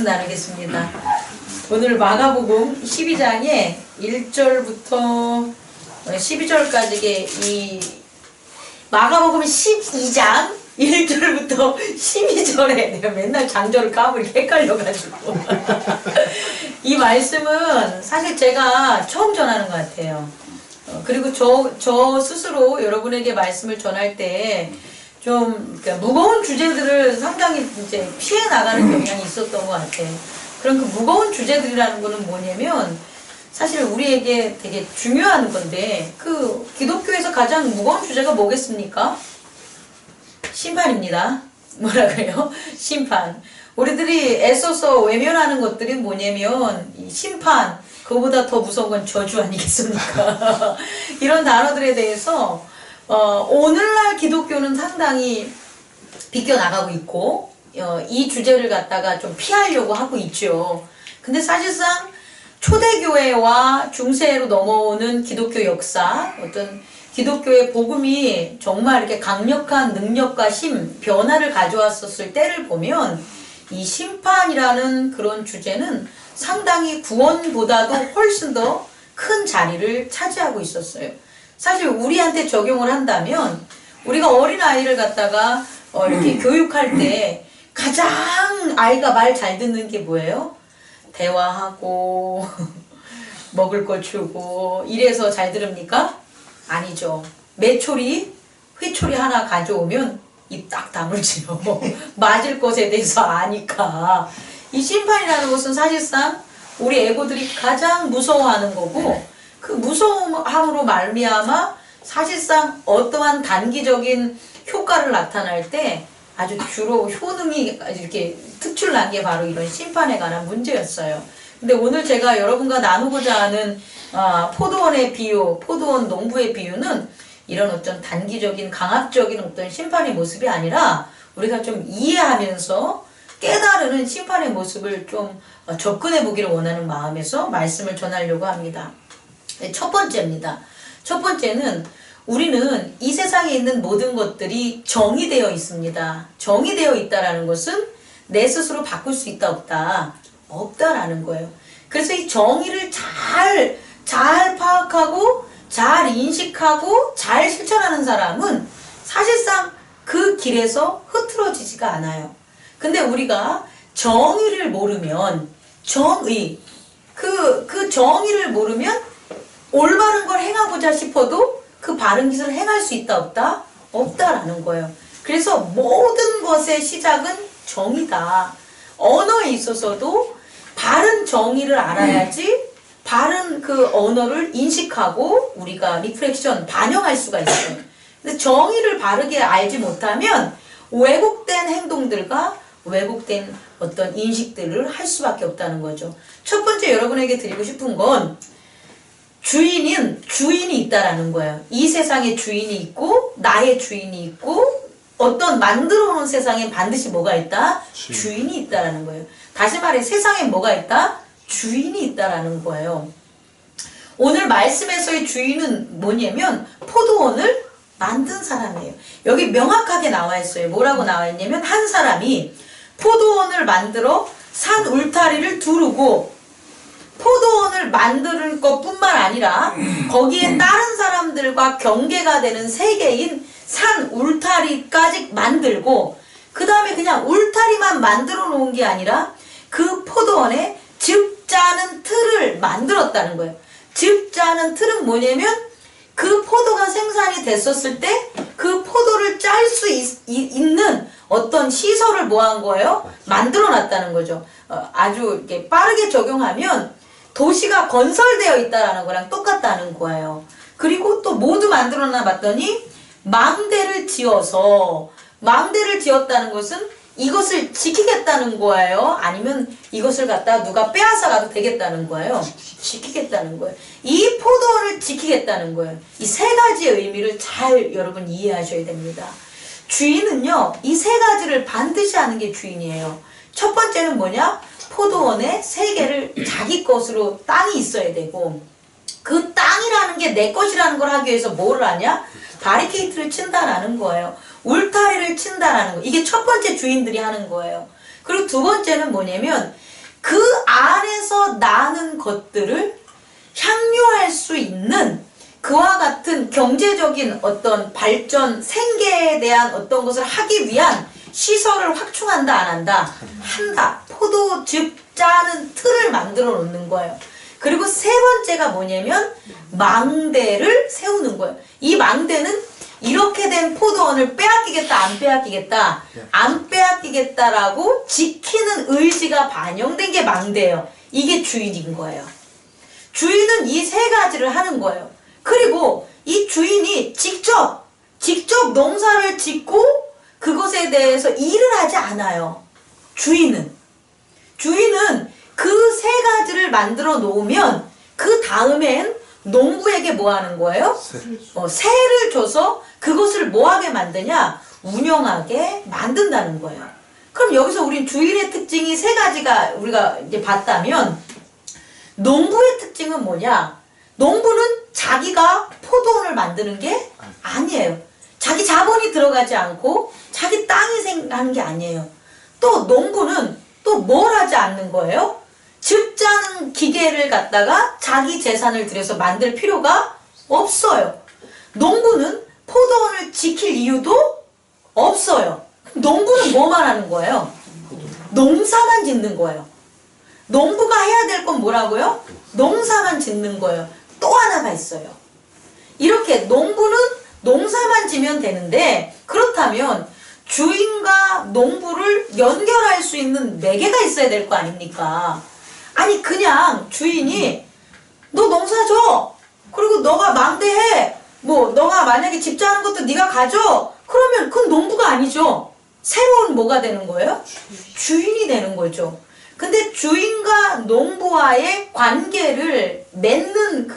말씀 나누겠습니다. 오늘 마가복음 12장에 1절부터 12절까지의 이 마가복음 12장 1절부터 12절에 내가 맨날 장절을 까불이 헷갈려가지고 이 말씀은 사실 제가 처음 전하는 것 같아요. 그리고 저 스스로 여러분에게 말씀을 전할 때 좀 그러니까 무거운 주제들을 상당히 이제 피해 나가는 경향이 있었던 것 같아요. 그럼 그 무거운 주제들이라는 거는 뭐냐면 사실 우리에게 되게 중요한 건데 그 기독교에서 가장 무거운 주제가 뭐겠습니까? 심판입니다. 뭐라 그래요? 심판. 우리들이 애써서 외면하는 것들이 뭐냐면 이 심판, 그거보다 더 무서운 건 저주 아니겠습니까? 이런 단어들에 대해서 오늘날 기독교는 상당히 비껴나가고 있고 이 주제를 갖다가 좀 피하려고 하고 있죠. 근데 사실상 초대교회와 중세로 넘어오는 기독교 역사, 어떤 기독교의 복음이 정말 이렇게 강력한 능력과 힘, 변화를 가져왔었을 때를 보면 이 심판이라는 그런 주제는 상당히 구원보다도 훨씬 더 큰 자리를 차지하고 있었어요. 사실 우리한테 적용을 한다면 우리가 어린아이를 갖다가 이렇게 교육할 때 가장 아이가 말 잘 듣는 게 뭐예요? 대화하고 먹을 거 주고 이래서 잘 들읍니까? 아니죠. 메초리, 회초리 하나 가져오면 입 딱 다물지요. 맞을 것에 대해서 아니까. 이 심판이라는 것은 사실상 우리 애고들이 가장 무서워하는 거고 그 무서움으로 말미암아 사실상 어떠한 단기적인 효과를 나타날 때 아주 주로 효능이 이렇게 특출난 게 바로 이런 심판에 관한 문제였어요. 근데 오늘 제가 여러분과 나누고자 하는 포도원의 비유, 포도원 농부의 비유는 이런 어떤 단기적인 강압적인 어떤 심판의 모습이 아니라 우리가 좀 이해하면서 깨달으는 심판의 모습을 좀 접근해 보기를 원하는 마음에서 말씀을 전하려고 합니다. 첫 번째입니다. 첫 번째는 우리는 이 세상에 있는 모든 것들이 정의되어 있습니다. 정의되어 있다라는 것은 내 스스로 바꿀 수 있다 없다? 없다라는 거예요. 그래서 이 정의를 잘 파악하고 잘 인식하고 잘 실천하는 사람은 사실상 그 길에서 흐트러지지가 않아요. 근데 우리가 정의를 모르면 그 정의를 모르면 올바른 걸 행하고자 싶어도 그 바른 짓을 행할 수 있다 없다? 없다라는 거예요. 그래서 모든 것의 시작은 정의다. 언어에 있어서도 바른 정의를 알아야지 바른 그 언어를 인식하고 우리가 리플렉션, 반영할 수가 있어요. 근데 정의를 바르게 알지 못하면 왜곡된 행동들과 왜곡된 어떤 인식들을 할 수밖에 없다는 거죠. 첫 번째 여러분에게 드리고 싶은 건 주인이 있다라는 거예요. 이 세상에 주인이 있고 나의 주인이 있고 어떤 만들어 놓은 세상에 반드시 뭐가 있다? 주인이 있다라는 거예요. 다시 말해 세상에 뭐가 있다? 주인이 있다라는 거예요. 오늘 말씀에서의 주인은 뭐냐면 포도원을 만든 사람이에요. 여기 명확하게 나와 있어요. 뭐라고 나와 있냐면 한 사람이 포도원을 만들어 산 울타리를 두르고 포도원을 만드는 것뿐만 아니라 거기에 다른 사람들과 경계가 되는 세계인 산 울타리까지 만들고 그 다음에 그냥 울타리만 만들어 놓은 게 아니라 그 포도원에 즙 짜는 틀을 만들었다는 거예요. 즙 짜는 틀은 뭐냐면 그 포도가 생산이 됐었을 때 그 포도를 짤 수 있는 어떤 시설을 뭐 한 거예요? 만들어 놨다는 거죠. 아주 이렇게 빠르게 적용하면 도시가 건설되어 있다는 거랑 똑같다는 거예요. 그리고 또 모두 만들어 놨더니 망대를 지었다는 것은 이것을 지키겠다는 거예요? 아니면 이것을 갖다 누가 빼앗아 가도 되겠다는 거예요? 지키겠다는 거예요. 이 포도원을 지키겠다는 거예요. 이 세 가지의 의미를 잘 여러분 이해하셔야 됩니다. 주인은요, 이 세 가지를 반드시 하는 게 주인이에요. 첫 번째는 뭐냐? 포도원에 세 개를 자기 것으로 땅이 있어야 되고 그 땅이라는 게 내 것이라는 걸 하기 위해서 뭐를 하냐? 바리케이트를 친다라는 거예요. 울타리를 친다라는 거. 이게 첫 번째 주인들이 하는 거예요. 그리고 두 번째는 뭐냐면 그 안에서 나는 것들을 향유할 수 있는 그와 같은 경제적인 어떤 발전, 생계에 대한 어떤 것을 하기 위한 시설을 확충한다, 안 한다? 한다. 포도즙 짜는 틀을 만들어 놓는 거예요. 그리고 세 번째가 뭐냐면 망대를 세우는 거예요. 이 망대는 이렇게 된 포도원을 빼앗기겠다, 안 빼앗기겠다, 안 빼앗기겠다라고 지키는 의지가 반영된 게 망대예요. 이게 주인인 거예요. 주인은 이 세 가지를 하는 거예요. 그리고 이 주인이 직접 농사를 짓고 그것에 대해서 일을 하지 않아요. 주인은 그 세 가지를 만들어 놓으면 그 다음엔 농부에게 뭐 하는 거예요? 세를 줘서 그것을 뭐 하게 만드냐? 운영하게 만든다는 거예요. 그럼 여기서 우린 주인의 특징이 세 가지가 우리가 이제 봤다면 농부의 특징은 뭐냐? 농부는 자기가 포도원을 만드는 게 아니에요. 자기 자본이 들어가지 않고 자기 땅이 생각하는 게 아니에요. 또 농부는 또 뭘 하지 않는 거예요? 즙 짜는 기계를 갖다가 자기 재산을 들여서 만들 필요가 없어요. 농부는 포도원을 지킬 이유도 없어요. 농부는 뭐만 하는 거예요? 농사만 짓는 거예요. 농부가 해야 될 건 뭐라고요? 농사만 짓는 거예요. 또 하나가 있어요. 이렇게 농부는 농사만 지면 되는데 그렇다면 주인과 농부를 연결할 수 있는 매개가 있어야 될 거 아닙니까? 아니 그냥 주인이 너 농사 줘. 그리고 너가 망대해. 뭐 너가 만약에 집 짜는 것도 네가 가져. 그러면 그건 농부가 아니죠. 새로운 뭐가 되는 거예요? 주인이 되는 거죠. 근데 주인과 농부와의 관계를 맺는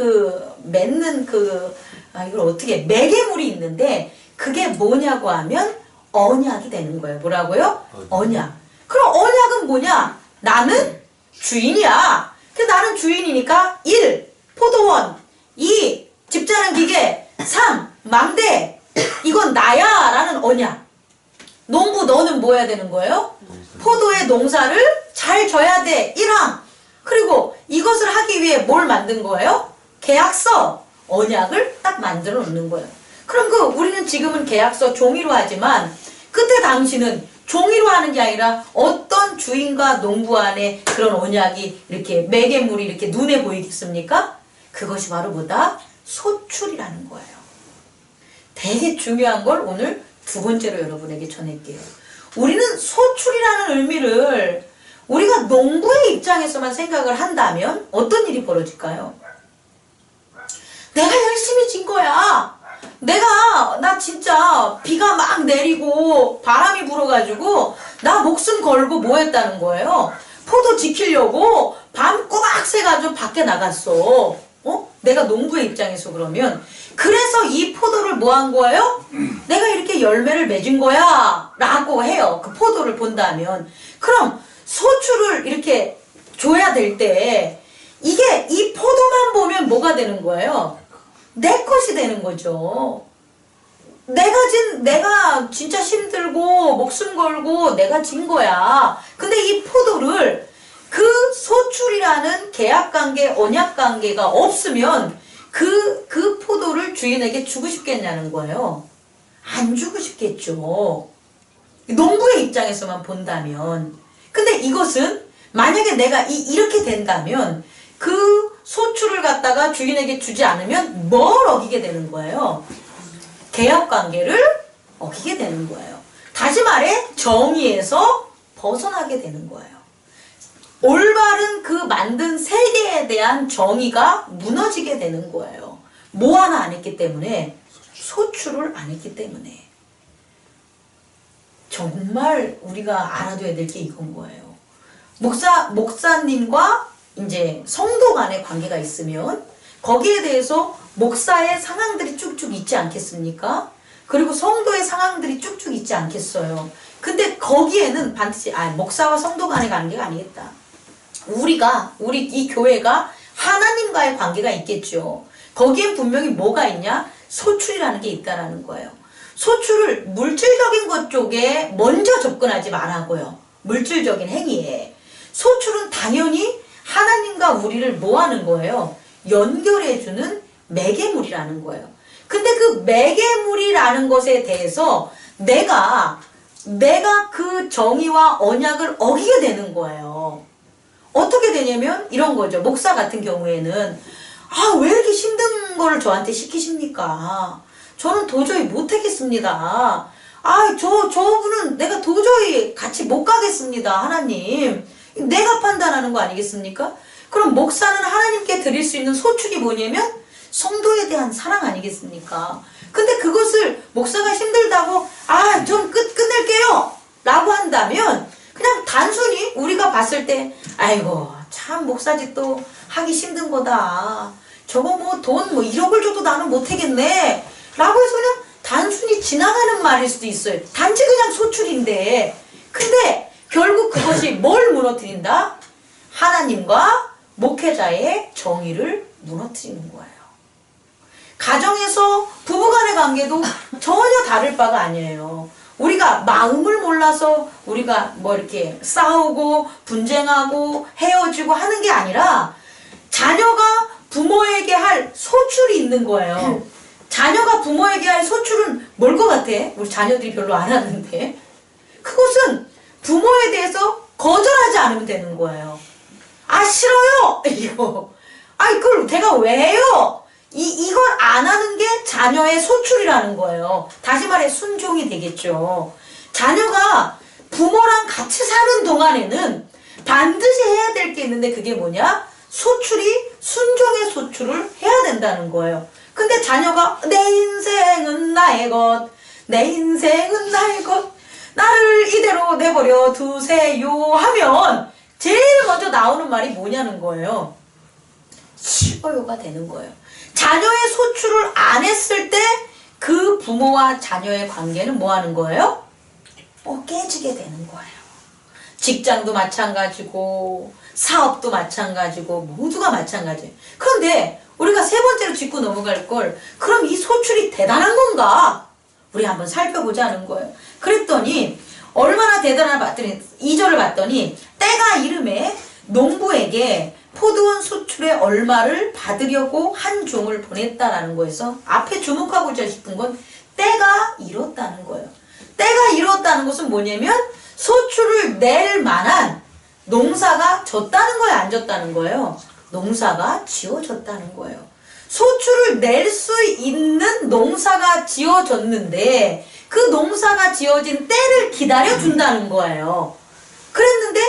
이걸 어떻게 매개물이 있는데 그게 뭐냐고 하면 언약이 되는 거예요. 뭐라고요? 언약. 그럼 언약은 뭐냐? 나는 주인이야. 나는 주인이니까 1. 포도원 2. 집 짜는 기계 3. 망대 이건 나야 라는 언약. 농부 너는 뭐 해야 되는 거예요? 포도의 농사를 잘 져야 돼. 1항. 그리고 이것을 하기 위해 뭘 만든 거예요? 계약서, 언약을 딱 만들어 놓는 거예요. 그럼 우리는 지금은 계약서 종이로 하지만 그때 당시는 종이로 하는 게 아니라 어떤 주인과 농부 안에 그런 언약이 이렇게 매개물이 이렇게 눈에 보이겠습니까? 그것이 바로 뭐다? 소출이라는 거예요. 되게 중요한 걸 오늘 두 번째로 여러분에게 전할게요. 우리는 소출이라는 의미를 우리가 농부의 입장에서만 생각을 한다면 어떤 일이 벌어질까요? 내가 열심히 진 거야. 나 진짜 비가 막 내리고 바람이 불어가지고 나 목숨 걸고 뭐 했다는 거예요? 포도 지키려고 밤 꼬박 새가지고 밖에 나갔어. 내가 농부의 입장에서 그러면 그래서 이 포도를 뭐 한 거예요? 내가 이렇게 열매를 맺은 거야 라고 해요. 그 포도를 본다면. 그럼 소출을 이렇게 줘야 될 때 이게 이 포도만 보면 뭐가 되는 거예요? 내 것이 되는 거죠. 내가 진짜 힘들고 목숨 걸고 내가 진 거야. 근데 이 포도를 그 소출이라는 계약관계, 언약관계가 없으면 그 포도를 주인에게 주고 싶겠냐는 거예요. 안 주고 싶겠죠. 농부의 입장에서만 본다면. 근데 이것은 만약에 내가 이렇게 된다면 그 소출을 갖다가 주인에게 주지 않으면 뭘 어기게 되는 거예요? 계약관계를 어기게 되는 거예요. 다시 말해 정의에서 벗어나게 되는 거예요. 올바른 그 만든 세계에 대한 정의가 무너지게 되는 거예요. 뭐 하나 안 했기 때문에? 소출을 안 했기 때문에. 정말 우리가 알아둬야 될 게 이건 거예요. 목사님과 이제 성도 간의 관계가 있으면 거기에 대해서 목사의 상황들이 쭉쭉 있지 않겠습니까? 그리고 성도의 상황들이 쭉쭉 있지 않겠어요. 근데 거기에는 반드시 목사와 성도 간의 관계가 아니겠다. 우리 이 교회가 하나님과의 관계가 있겠죠. 거기엔 분명히 뭐가 있냐? 소출이라는 게 있다라는 거예요. 소출을 물질적인 것 쪽에 먼저 접근하지 말라고요. 물질적인 행위에. 소출은 당연히 하나님과 우리를 뭐 하는 거예요? 연결해주는 매개물이라는 거예요. 근데 그 매개물이라는 것에 대해서 내가 그 정의와 언약을 어기게 되는 거예요. 어떻게 되냐면 이런 거죠. 목사 같은 경우에는 왜 이렇게 힘든 거를 저한테 시키십니까? 저는 도저히 못하겠습니다. 저분은 내가 도저히 같이 못 가겠습니다. 하나님. 내가 판단하는 거 아니겠습니까? 그럼 목사는 하나님께 드릴 수 있는 소출이 뭐냐면 성도에 대한 사랑 아니겠습니까? 근데 그것을 목사가 힘들다고 좀 끝낼게요 라고 한다면 그냥 단순히 우리가 봤을 때 아이고 참 목사 짓도 하기 힘든 거다. 저거 뭐 돈 1억을 줘도 나는 못하겠네 라고 해서 그냥 단순히 지나가는 말일 수도 있어요. 단지 그냥 소출인데. 근데 결국 그것이 뭘 무너뜨린다? 하나님과 목회자의 정의를 무너뜨리는 거예요. 가정에서 부부간의 관계도 전혀 다를 바가 아니에요. 우리가 마음을 몰라서 우리가 이렇게 싸우고 분쟁하고 헤어지고 하는 게 아니라 자녀가 부모에게 할 소출이 있는 거예요. 자녀가 부모에게 할 소출은 뭘 것 같아? 우리 자녀들이 별로 안 하는데. 그것은 부모에 대해서 거절하지 않으면 되는 거예요. 싫어요! 이거. 그걸 내가 왜 해요? 이걸 안 하는 게 자녀의 소출이라는 거예요. 다시 말해 순종이 되겠죠. 자녀가 부모랑 같이 사는 동안에는 반드시 해야 될 게 있는데 그게 뭐냐? 순종의 소출을 해야 된다는 거예요. 근데 자녀가 내 인생은 나의 것, 내 인생은 나의 것, 나를 이대로 내버려 두세요 하면 제일 먼저 나오는 말이 뭐냐는 거예요. 싫어요가 되는 거예요. 자녀의 소출을 안 했을 때 그 부모와 자녀의 관계는 뭐 하는 거예요? 깨지게 되는 거예요. 직장도 마찬가지고 사업도 마찬가지고 모두가 마찬가지예요. 그런데 우리가 세 번째로 짚고 넘어갈 걸 그럼 이 소출이 대단한 건가? 우리 한번 살펴보자는 거예요. 그랬더니 얼마나 대단하나 봤더니 2절을 봤더니 때가 이름에 농부에게 포도원 수출의 얼마를 받으려고 한 종을 보냈다라는 거에서 앞에 주목하고자 싶은 건 때가 이뤘다는 거예요. 때가 이뤘다는 것은 뭐냐면 소출을 낼 만한 농사가 졌다는 거예요, 안 졌다는 거예요? 농사가 지어졌다는 거예요. 소출을 낼 수 있는 농사가 지어졌는데 그 농사가 지어진 때를 기다려준다는 거예요. 그랬는데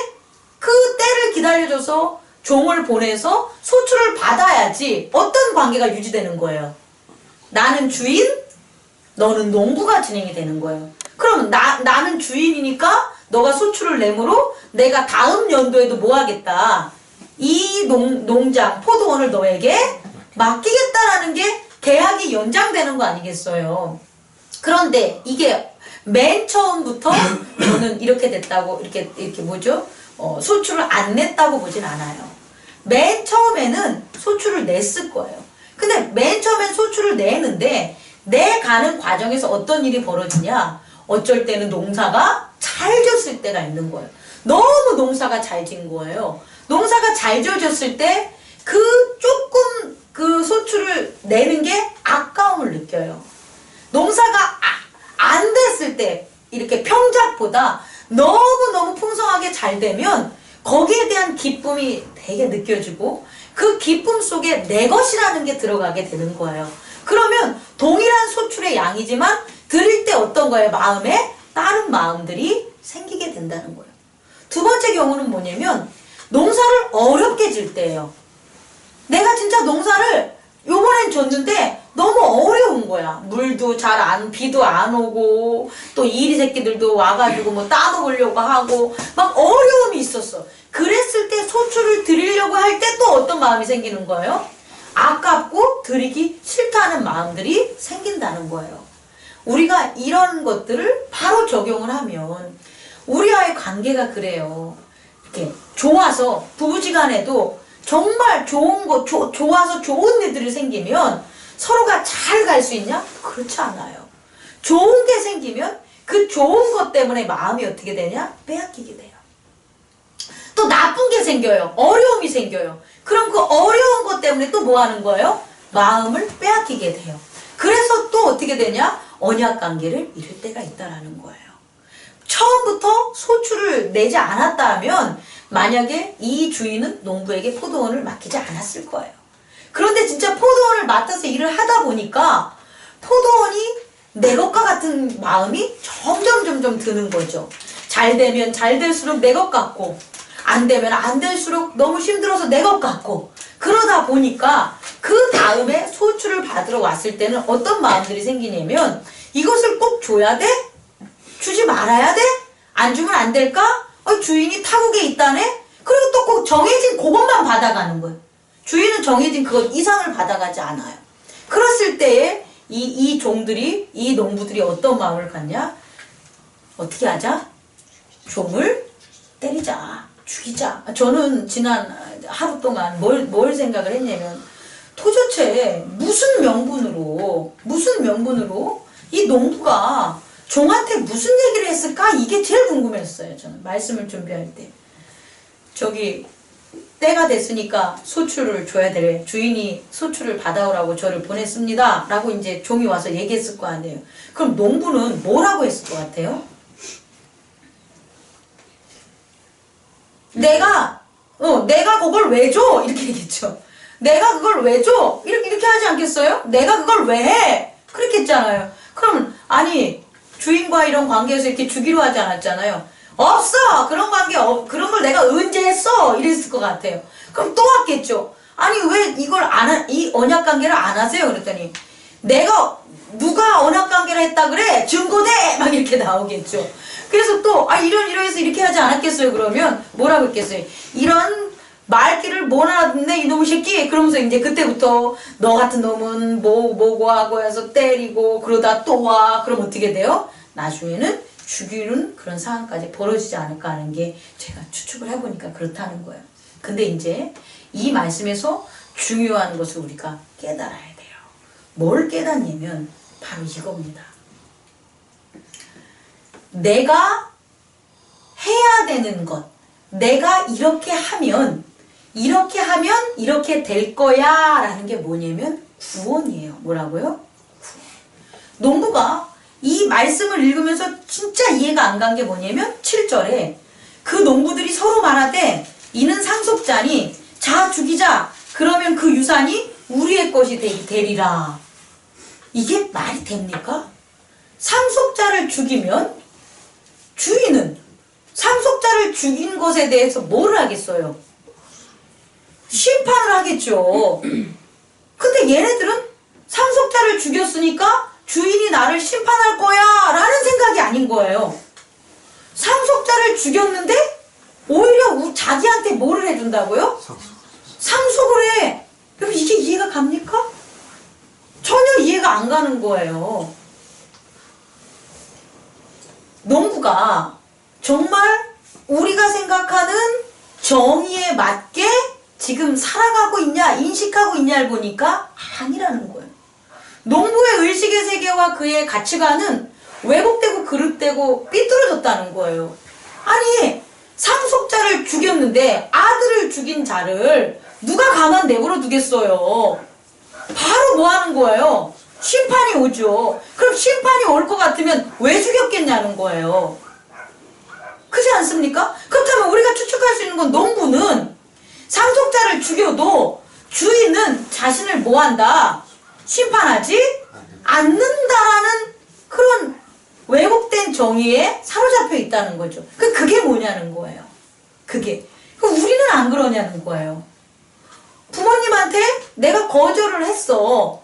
그 때를 기다려줘서 종을 보내서 소출을 받아야지 어떤 관계가 유지되는 거예요? 나는 주인, 너는 농부가 진행이 되는 거예요. 그럼 나는 주인이니까 너가 소출을 내므로 내가 다음 연도에도 뭐 하겠다? 이 농장, 포도원을 너에게 맡기겠다라는 게 계약이 연장되는 거 아니겠어요? 그런데 이게 맨 처음부터 너는 이렇게 됐다고 이렇게 소출을 안 냈다고 보진 않아요. 맨 처음에는 소출을 냈을 거예요. 근데 맨 처음엔 소출을 내는데 내가는 과정에서 어떤 일이 벌어지냐? 어쩔 때는 농사가 잘 졌을 때가 있는 거예요. 너무 농사가 잘 진 거예요. 농사가 잘 져졌을 때 조금 그 소출을 내는 게 아까움을 느껴요. 농사가 안 됐을 때 이렇게 평작보다 너무너무 풍성하게 잘 되면 거기에 대한 기쁨이 되게 느껴지고 그 기쁨 속에 내 것이라는 게 들어가게 되는 거예요. 그러면 동일한 소출의 양이지만 드릴 때 어떤 거예요? 마음에 다른 마음들이 생기게 된다는 거예요. 두 번째 경우는 뭐냐면 농사를 어렵게 질 때예요. 내가 진짜 농사를 요번엔 줬는데 너무 어려운 거야. 물도 비도 안 오고 또 이리 새끼들도 와가지고 따먹으려고 하고 막 어려움이 있었어. 그랬을 때 소출을 드리려고 할 때 또 어떤 마음이 생기는 거예요? 아깝고 드리기 싫다는 마음들이 생긴다는 거예요. 우리가 이런 것들을 바로 적용을 하면 우리와의 관계가 그래요. 이렇게 좋아서 부부지간에도 정말 좋아서 좋은 일들이 생기면 서로가 잘 갈 수 있냐? 그렇지 않아요. 좋은 게 생기면 그 좋은 것 때문에 마음이 어떻게 되냐? 빼앗기게 돼요. 또 나쁜 게 생겨요. 어려움이 생겨요. 그럼 그 어려운 것 때문에 또 뭐 하는 거예요? 마음을 빼앗기게 돼요. 그래서 또 어떻게 되냐? 언약 관계를 잃을 때가 있다라는 거예요. 처음부터 소출을 내지 않았다 하면 만약에 이 주인은 농부에게 포도원을 맡기지 않았을 거예요. 그런데 진짜 포도원을 맡아서 일을 하다 보니까 포도원이 내 것과 같은 마음이 점점 드는 거죠. 잘 되면 잘 될수록 내 것 같고 안 되면 안 될수록 너무 힘들어서 내 것 같고 그러다 보니까 그 다음에 소출을 받으러 왔을 때는 어떤 마음들이 생기냐면 이것을 꼭 줘야 돼? 주지 말아야 돼? 안 주면 안 될까? 주인이 타국에 있다네? 그리고 또 꼭 정해진 그것만 받아가는 거예요. 주인은 정해진 그것 이상을 받아가지 않아요. 그랬을 때에 이 종들이, 이 농부들이 어떤 마음을 갖냐? 어떻게 하자? 종을 때리자, 죽이자. 저는 지난 하루 동안 뭘 생각을 했냐면 도대체 무슨 명분으로 이 농부가 종한테 무슨 얘기를 했을까? 이게 제일 궁금했어요. 저는 말씀을 준비할 때. 때가 됐으니까 소출을 줘야 되래. 주인이 소출을 받아오라고 저를 보냈습니다. 라고 이제 종이 와서 얘기했을 거 아니에요. 그럼 농부는 뭐라고 했을 것 같아요? 내가 그걸 왜 줘? 이렇게 얘기했죠. 내가 그걸 왜 줘? 이렇게 하지 않겠어요? 내가 그걸 왜 해? 그렇게 했잖아요. 그럼 아니 주인과 이런 관계에서 이렇게 주기로 하지 않았잖아요. 없어! 그런 관계 그런 걸 내가 언제 했어? 이랬을 것 같아요. 그럼 또 왔겠죠. 아니 왜 이 언약 관계를 안 하세요? 그랬더니 누가 언약 관계를 했다 그래? 증거대! 막 이렇게 나오겠죠. 그래서 또 이러해서 이렇게 하지 않았겠어요? 그러면 뭐라고 했겠어요? 이런 말귀를 못 알아듣네 이놈의 새끼. 그러면서 이제 그때부터 너 같은 놈은 뭐고 하고 해서 때리고 그러다 또 와. 그럼 어떻게 돼요? 나중에는 죽이는 그런 상황까지 벌어지지 않을까 하는 게 제가 추측을 해보니까 그렇다는 거예요. 근데 이제 이 말씀에서 중요한 것을 우리가 깨달아야 돼요. 뭘 깨닫냐면 바로 이겁니다. 내가 해야 되는 것, 내가 이렇게 하면 이렇게 될 거야 라는 게 뭐냐면 구원이에요. 뭐라고요? 구원. 농부가 이 말씀을 읽으면서 진짜 이해가 안 간 게 뭐냐면 7절에 그 농부들이 서로 말하되 이는 상속자니 자 죽이자. 그러면 그 유산이 우리의 것이 되리라. 이게 말이 됩니까? 상속자를 죽이면 주인은 상속자를 죽인 것에 대해서 뭘 하겠어요? 심판을 하겠죠. 근데 얘네들은 상속자를 죽였으니까 주인이 나를 심판할 거야 라는 생각이 아닌 거예요. 상속자를 죽였는데 오히려 자기한테 뭐를 해준다고요? 상속을 해. 그럼 이게 이해가 갑니까? 전혀 이해가 안 가는 거예요. 농부가 정말 우리가 생각하는 정의에 맞게 지금 살아가고 있냐 인식하고 있냐를 보니까 아니라는 거예요. 농부의 의식의 세계와 그의 가치관은 왜곡되고 그릇되고 삐뚤어졌다는 거예요. 아니 상속자를 죽였는데 아들을 죽인 자를 누가 가만 내버려 두겠어요. 바로 뭐 하는 거예요? 심판이 오죠. 그럼 심판이 올 것 같으면 왜 죽였겠냐는 거예요. 그렇지 않습니까? 그렇다면 우리가 추측할 수 있는 건 농부는 상속자를 죽여도 주인은 자신을 뭐한다? 심판하지 않는다라는 그런 왜곡된 정의에 사로잡혀 있다는 거죠. 그게 뭐냐는 거예요. 우리는 안 그러냐는 거예요. 부모님한테 내가 거절을 해서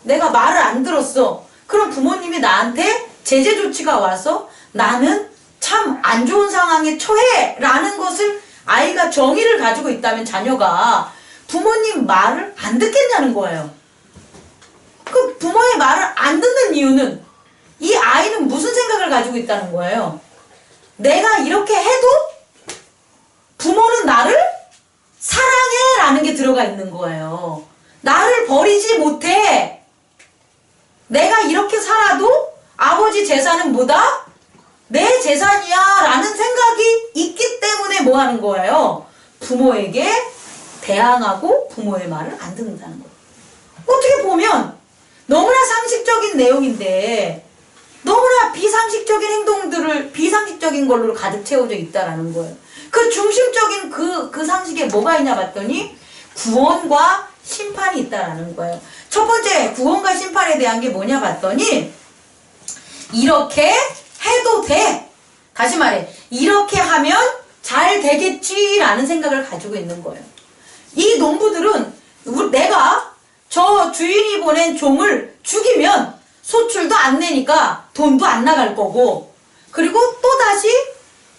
내가 말을 안 들었어. 그럼 부모님이 나한테 제재 조치가 와서 나는 참 안 좋은 상황에 처해 라는 것을 아이가 정의를 가지고 있다면 자녀가 부모님 말을 안 듣겠냐는 거예요. 그 부모의 말을 안 듣는 이유는 이 아이는 무슨 생각을 가지고 있다는 거예요? 내가 이렇게 해도 부모는 나를 사랑해 라는 게 들어가 있는 거예요. 나를 버리지 못해. 내가 이렇게 살아도 아버지 재산은 뭐다? 내 재산이야 라는 생각이 있기 때문에 뭐 하는 거예요? 부모에게 대항하고 부모의 말을 안 듣는다는 거예요. 어떻게 보면 너무나 상식적인 내용인데 너무나 비상식적인 행동들을 비상식적인 걸로 가득 채워져 있다라는 거예요. 그 중심적인 그 상식에 뭐가 있냐 봤더니 구원과 심판이 있다라는 거예요. 첫 번째 구원과 심판에 대한 게 뭐냐 봤더니 이렇게 해도 돼. 다시 말해 이렇게 하면 잘 되겠지라는 생각을 가지고 있는 거예요. 이 농부들은 내가 저 주인이 보낸 종을 죽이면 소출도 안 내니까 돈도 안 나갈 거고 그리고 또다시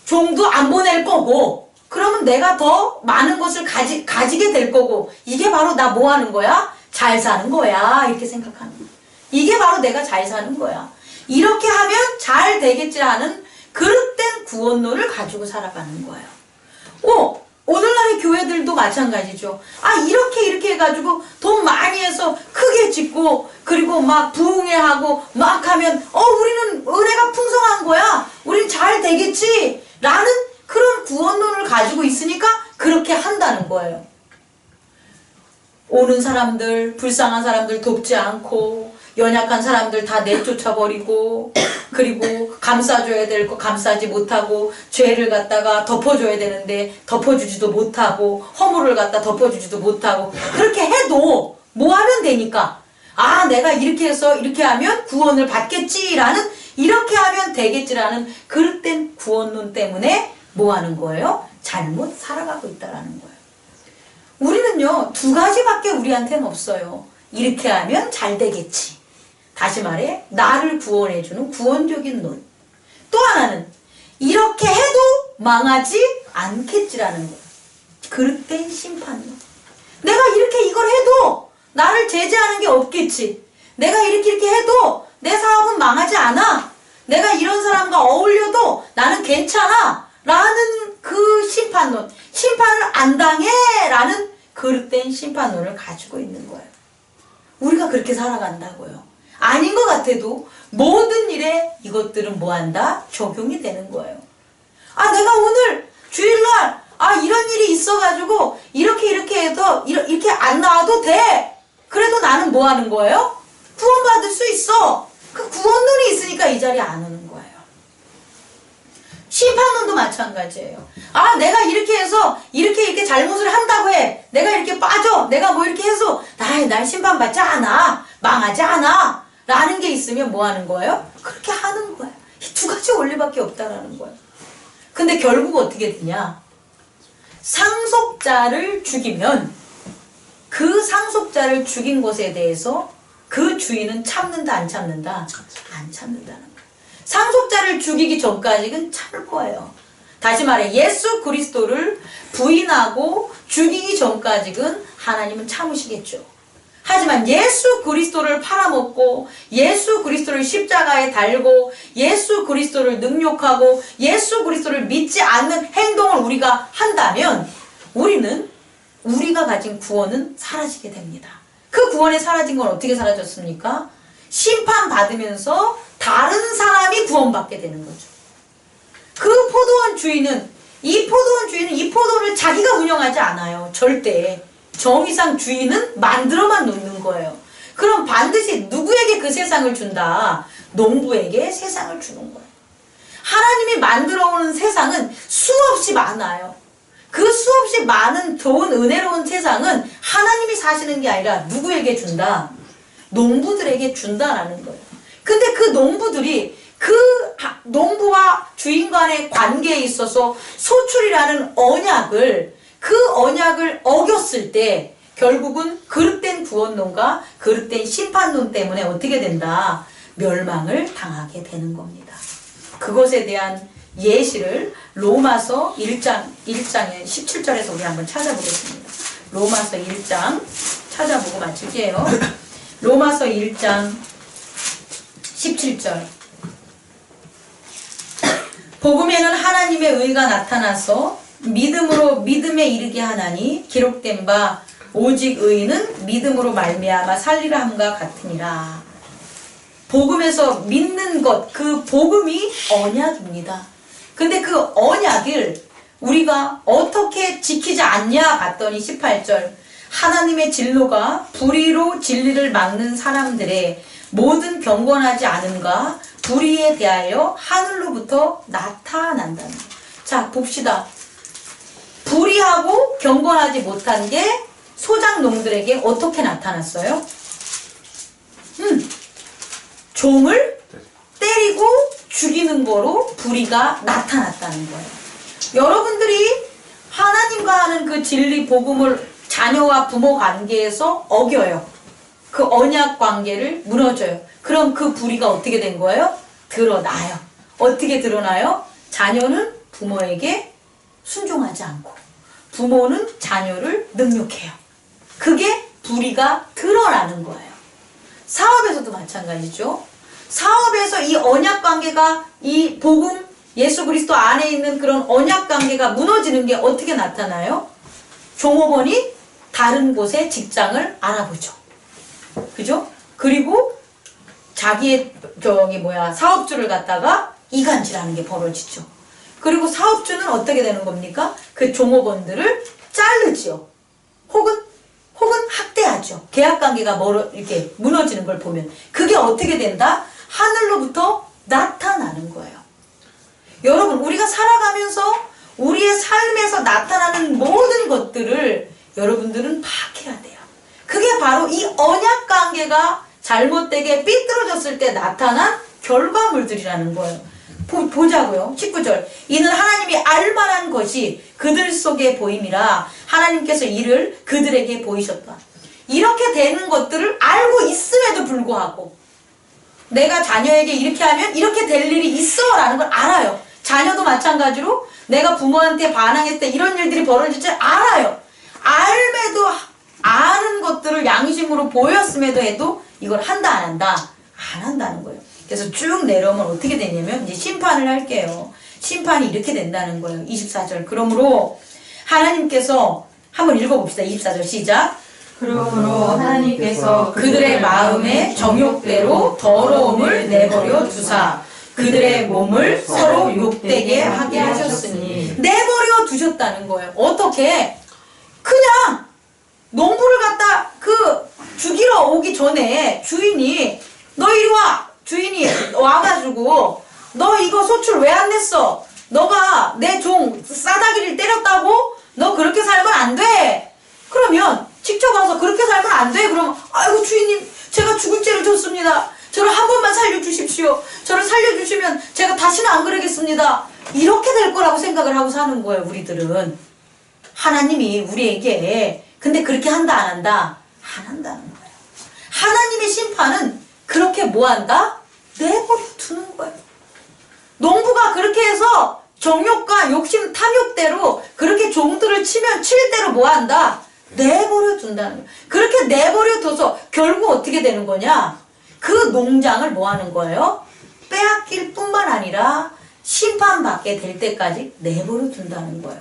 종도 안 보낼 거고 그러면 내가 더 많은 것을 가지게 될 거고 이게 바로 나 뭐 하는 거야? 잘 사는 거야. 이렇게 생각하는 거야. 이게 바로 내가 잘 사는 거야. 이렇게 하면 잘 되겠지라는 그릇된 구원론을 가지고 살아가는 거예요. 오늘날의 교회들도 마찬가지죠. 이렇게 해가지고 돈 많이 해서 크게 짓고 그리고 막 부흥회하고 막 하면 우리는 은혜가 풍성한 거야. 우린 잘 되겠지 라는 그런 구원론을 가지고 있으니까 그렇게 한다는 거예요. 오는 사람들, 불쌍한 사람들 돕지 않고 연약한 사람들 다 내쫓아버리고 그리고 감싸줘야 될 거 감싸지 못하고 죄를 갖다가 덮어줘야 되는데 덮어주지도 못하고 허물을 갖다 덮어주지도 못하고 그렇게 해도 뭐 하면 되니까 내가 이렇게 해서 이렇게 하면 구원을 받겠지라는 이렇게 하면 되겠지라는 그릇된 구원론 때문에 뭐 하는 거예요? 잘못 살아가고 있다라는 거예요. 우리는요 2가지밖에 우리한테는 없어요. 이렇게 하면 잘 되겠지. 다시 말해 나를 구원해주는 구원적인 논. 또 하나는 이렇게 해도 망하지 않겠지라는 거예요. 그릇된 심판론. 내가 이렇게 이걸 해도 나를 제재하는 게 없겠지. 내가 이렇게 해도 내 사업은 망하지 않아. 내가 이런 사람과 어울려도 나는 괜찮아 라는 그 심판론. 심판을 안 당해 라는 그릇된 심판론을 가지고 있는 거예요. 우리가 그렇게 살아간다고요. 아닌 것 같아도 모든 일에 이것들은 뭐한다? 적용이 되는 거예요. 내가 오늘 주일날 이런 일이 있어가지고 이렇게 해도 이렇게 안 나와도 돼. 그래도 나는 뭐 하는 거예요? 구원받을 수 있어. 그 구원론이 있으니까 이 자리에 안 오는 거예요. 심판론도 마찬가지예요. 내가 이렇게 해서 이렇게 잘못을 한다고 해. 내가 이렇게 빠져. 내가 뭐 이렇게 해서 날 심판받지 않아. 망하지 않아. 라는 게 있으면 뭐 하는 거예요? 그렇게 하는 거예요. 이 2가지 원리밖에 없다라는 거예요. 근데 결국 어떻게 되냐? 상속자를 죽이면 그 상속자를 죽인 것에 대해서 그 주인은 참는다 안 참는다? 안 참는다는 거예요. 상속자를 죽이기 전까지는 참을 거예요. 다시 말해 예수 그리스도를 부인하고 죽이기 전까지는 하나님은 참으시겠죠. 하지만 예수 그리스도를 팔아먹고 예수 그리스도를 십자가에 달고 예수 그리스도를 능욕하고 예수 그리스도를 믿지 않는 행동을 우리가 한다면 우리가 가진 구원은 사라지게 됩니다. 그 구원이 사라진 건 어떻게 사라졌습니까? 심판받으면서 다른 사람이 구원받게 되는 거죠. 그 포도원 주인은 이 포도원을 자기가 운영하지 않아요. 절대. 정의상 주인은 만들어만 놓는 거예요. 그럼 반드시 누구에게 그 세상을 준다? 농부에게 세상을 주는 거예요. 하나님이 만들어 오는 세상은 수없이 많아요. 그 수없이 많은 좋은 은혜로운 세상은 하나님이 사시는 게 아니라 누구에게 준다? 농부들에게 준다라는 거예요. 근데 그 농부들이 그 농부와 주인 간의 관계에 있어서 소출이라는 그 언약을 어겼을 때 결국은 그릇된 구원론과 그릇된 심판론 때문에 어떻게 된다? 멸망을 당하게 되는 겁니다. 그것에 대한 예시를 로마서 1장의 17절에서 우리 한번 찾아보겠습니다. 로마서 1장 찾아보고 마칠게요. 로마서 1장 17절. 복음에는 하나님의 의가 나타나서 믿음으로 믿음에 이르게 하나니 기록된 바 오직 의인은 믿음으로 말미암아 살리라 함과 같으니라. 복음에서 믿는 것, 그 복음이 언약입니다. 근데 그 언약을 우리가 어떻게 지키지 않냐 봤더니 18절 하나님의 진로가 불의로 진리를 막는 사람들의 모든 경건하지 않음과 불의에 대하여 하늘로부터 나타난다는 거예요. 자, 봅시다. 불의하고 경건하지 못한 게 소작농들에게 어떻게 나타났어요? 종을 때리고 죽이는 거로 불의가 나타났다는 거예요. 여러분들이 하나님과 하는 그 진리 복음을 자녀와 부모 관계에서 어겨요. 그 언약 관계를 무너져요. 그럼 그 불의가 어떻게 된 거예요? 드러나요. 어떻게 드러나요? 자녀는 부모에게 순종하지 않고 부모는 자녀를 능욕해요. 그게 불의가 드러나는 거예요. 사업에서도 마찬가지죠. 사업에서 이 언약 관계가 이 복음 예수 그리스도 안에 있는 그런 언약 관계가 무너지는 게 어떻게 나타나요? 종업원이 다른 곳에 직장을 알아보죠. 그죠? 그리고 자기의 사업주를 갖다가 이간질하는 게 벌어지죠. 그리고 사업주는 어떻게 되는 겁니까? 그 종업원들을 자르죠. 혹은 학대하죠. 계약관계가 이렇게 무너지는 걸 보면 그게 어떻게 된다? 하늘로부터 나타나는 거예요. 여러분, 우리가 살아가면서 우리의 삶에서 나타나는 모든 것들을 여러분들은 파악해야 돼요. 그게 바로 이 언약관계가 잘못되게 삐뚤어졌을 때 나타난 결과물들이라는 거예요. 보자고요. 19절. 이는 하나님이 알만한 것이 그들 속에 보임이라 하나님께서 이를 그들에게 보이셨다. 이렇게 되는 것들을 알고 있음에도 불구하고 내가 자녀에게 이렇게 하면 이렇게 될 일이 있어 라는 걸 알아요. 자녀도 마찬가지로 내가 부모한테 반항했을 때 이런 일들이 벌어질 줄 알아요. 알매도 아는 것들을 양심으로 보였음에도 해도 이걸 한다 안 한다? 안 한다는 거예요. 그래서 쭉 내려오면 어떻게 되냐면 이제 심판을 할게요. 심판이 이렇게 된다는 거예요. 24절. 그러므로 하나님께서 한번 읽어봅시다. 24절 시작. 그러므로 하나님께서 그들의 마음의 정욕대로 더러움을 내버려 두사 그들의 몸을 서로 욕되게 하게 하셨으니 내버려 두셨다는 거예요. 어떻게? 그냥 농부를 갖다 죽이러 오기 전에 주인이 너 이리 와! 주인이 와가지고 너 이거 소출 왜 안 냈어? 너가 내 종 싸다기를 때렸다고? 너 그렇게 살면 안 돼! 그러면 직접 와서 그렇게 살면 안 돼! 그러면 아이고 주인님 제가 죽을 죄를 졌습니다. 저를 한 번만 살려주십시오. 저를 살려주시면 제가 다시는 안 그러겠습니다. 이렇게 될 거라고 생각을 하고 사는 거예요. 우리들은. 하나님이 우리에게 근데 그렇게 한다 안 한다? 안 한다는 거예요. 하나님의 심판은 그렇게 뭐 한다? 내버려 두는 거예요. 농부가 그렇게 해서 정욕과 욕심 탐욕대로 그렇게 종들을 치면 칠 대로 뭐 한다? 내버려 둔다는 거예요. 그렇게 내버려 둬서 결국 어떻게 되는 거냐? 그 농장을 뭐 하는 거예요? 빼앗길 뿐만 아니라 심판받게 될 때까지 내버려 둔다는 거예요.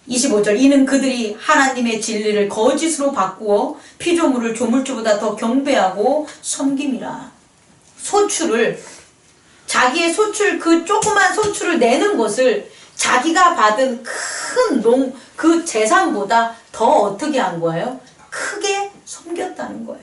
25절. 이는 그들이 하나님의 진리를 거짓으로 바꾸어 피조물을 조물주보다 더 경배하고 섬김이라. 소출을 자기의 소출 그 조그만 소출을 내는 것을 자기가 받은 큰 그 재산보다 더 어떻게 한 거예요? 크게 섬겼다는 거예요.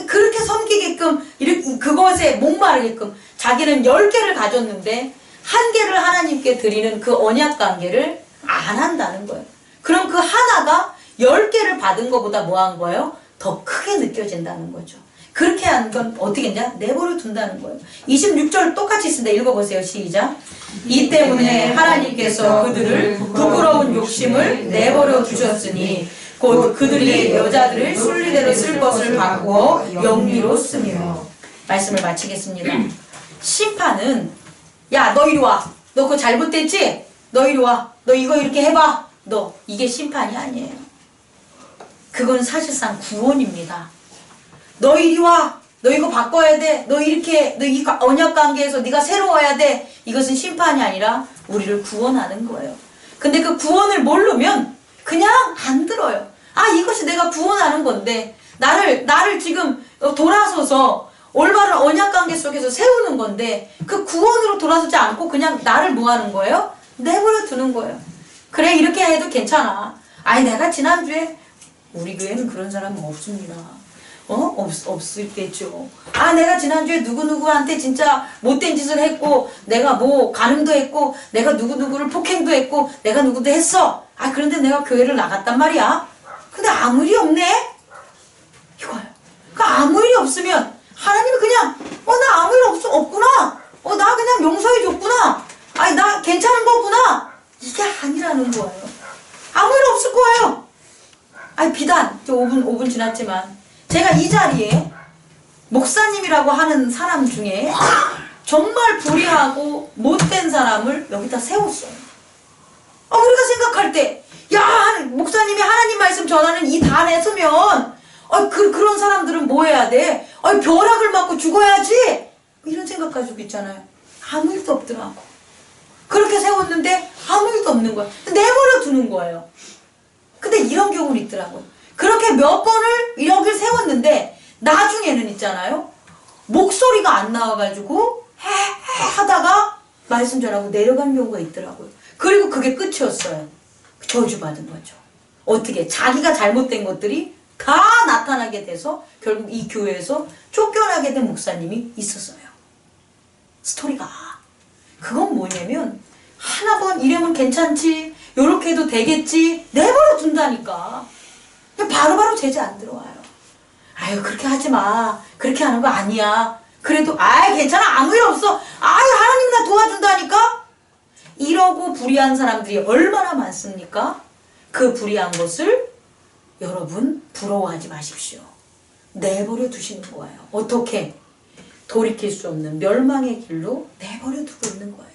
그렇게 섬기게끔 그것에 목마르게끔 자기는 10개를 가졌는데 1개를 하나님께 드리는 그 언약 관계를 안 한다는 거예요. 그럼 그 하나가 10개를 받은 것보다 뭐 한 거예요? 더 크게 느껴진다는 거죠. 그렇게 하는 건 어떻게 했냐? 내버려 둔다는 거예요. 26절 똑같이 있습니다. 읽어보세요. 시작. 이 때문에 하나님께서 그들을 부끄러운 욕심을 내버려 두셨으니 곧 그들이 여자들을 순리대로 쓸 것을 바꾸어 영리로 쓰며. 말씀을 마치겠습니다. 심판은 야 너 이리 와. 너 그거 잘못됐지? 너 이리 와. 너 이거 이렇게 해봐. 너 이게 심판이 아니에요. 그건 사실상 구원입니다. 너 이리 와. 너 이거 바꿔야 돼. 너 이렇게 너 이 언약 관계에서 네가 새로워야 돼. 이것은 심판이 아니라 우리를 구원하는 거예요. 근데 그 구원을 모르면 그냥 안 들어요. 아 이것이 내가 구원하는 건데 나를 지금 돌아서서 올바른 언약관계 속에서 세우는 건데 그 구원으로 돌아서지 않고 그냥 나를 뭐 하는 거예요? 내버려 두는 거예요. 그래 이렇게 해도 괜찮아. 아니 내가 지난주에 우리 교회는 그런 사람은 없습니다. 없을 때죠. 아 내가 지난주에 누구누구한테 진짜 못된 짓을 했고 내가 뭐 간음도 했고 내가 누구누구를 폭행도 했고 내가 누구도 했어. 아 그런데 내가 교회를 나갔단 말이야. 근데 아무 일이 없네? 이거예요. 그러니까 아무 일이 없으면 하나님이 그냥 나 아무 일 없구나. 나 그냥 용서해 줬구나. 아니 나 괜찮은 거구나. 이게 아니라는 거예요. 아무 일 없을 거예요. 아니 비단 5분 지났지만 제가 이 자리에 목사님이라고 하는 사람 중에 정말 불의하고 못된 사람을 여기다 세웠어요. 우리가 생각할 때 야 목사님이 하나님 말씀 전하는 이 단에 서면 그런 사람들은 뭐 해야 돼? 벼락을 맞고 죽어야지. 이런 생각 가지고 있잖아요. 아무 일도 없더라고. 그렇게 세웠는데 아무 일도 없는 거야. 내버려 두는 거예요. 근데 이런 경우는 있더라고요. 그렇게 몇 번을 여길 세웠는데 나중에는 있잖아요. 목소리가 안 나와가지고 하다가 말씀 전하고 내려간 경우가 있더라고요. 그리고 그게 끝이었어요. 저주받은 거죠. 어떻게 자기가 잘못된 것들이 다 나타나게 돼서 결국 이 교회에서 쫓겨나게 된 목사님이 있었어요. 스토리가. 그건 뭐냐면 하나 번 이러면 괜찮지 요렇게 해도 되겠지 내버려 둔다니까. 바로바로 제재 안 들어와요. 아유 그렇게 하지 마. 그렇게 하는 거 아니야. 그래도 괜찮아 아무 일 없어. 하나님 나 도와준다니까. 이러고 불의한 사람들이 얼마나 많습니까? 그 불의한 것을 여러분 부러워하지 마십시오. 내버려 두시는 거예요. 어떻게? 돌이킬 수 없는 멸망의 길로 내버려 두고 있는 거예요.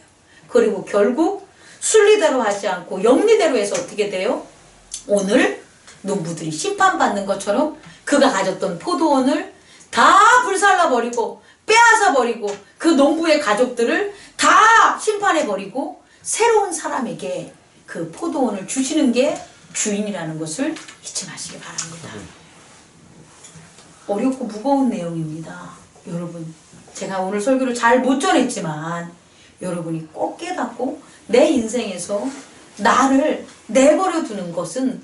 그리고 결국 순리대로 하지 않고 영리대로 해서 어떻게 돼요? 오늘 농부들이 심판받는 것처럼 그가 가졌던 포도원을 다 불살라버리고 빼앗아버리고 그 농부의 가족들을 다 심판해버리고 새로운 사람에게 그 포도원을 주시는 게 주인이라는 것을 잊지 마시기 바랍니다. 어렵고 무거운 내용입니다. 여러분 제가 오늘 설교를 잘 못 전했지만 여러분이 꼭 깨닫고 내 인생에서 나를 내버려 두는 것은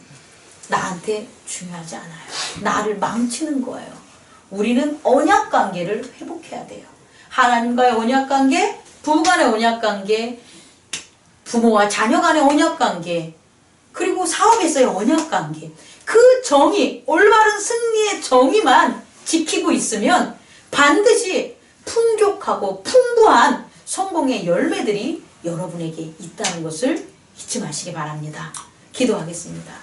나한테 중요하지 않아요. 나를 망치는 거예요. 우리는 언약관계를 회복해야 돼요. 하나님과의 언약관계, 부부 간의 언약관계, 부모와 자녀 간의 언약관계, 그리고 사업에서의 언약관계. 그 정의, 올바른 승리의 정의만 지키고 있으면 반드시 풍족하고 풍부한 성공의 열매들이 여러분에게 있다는 것을 잊지 마시기 바랍니다. 기도하겠습니다.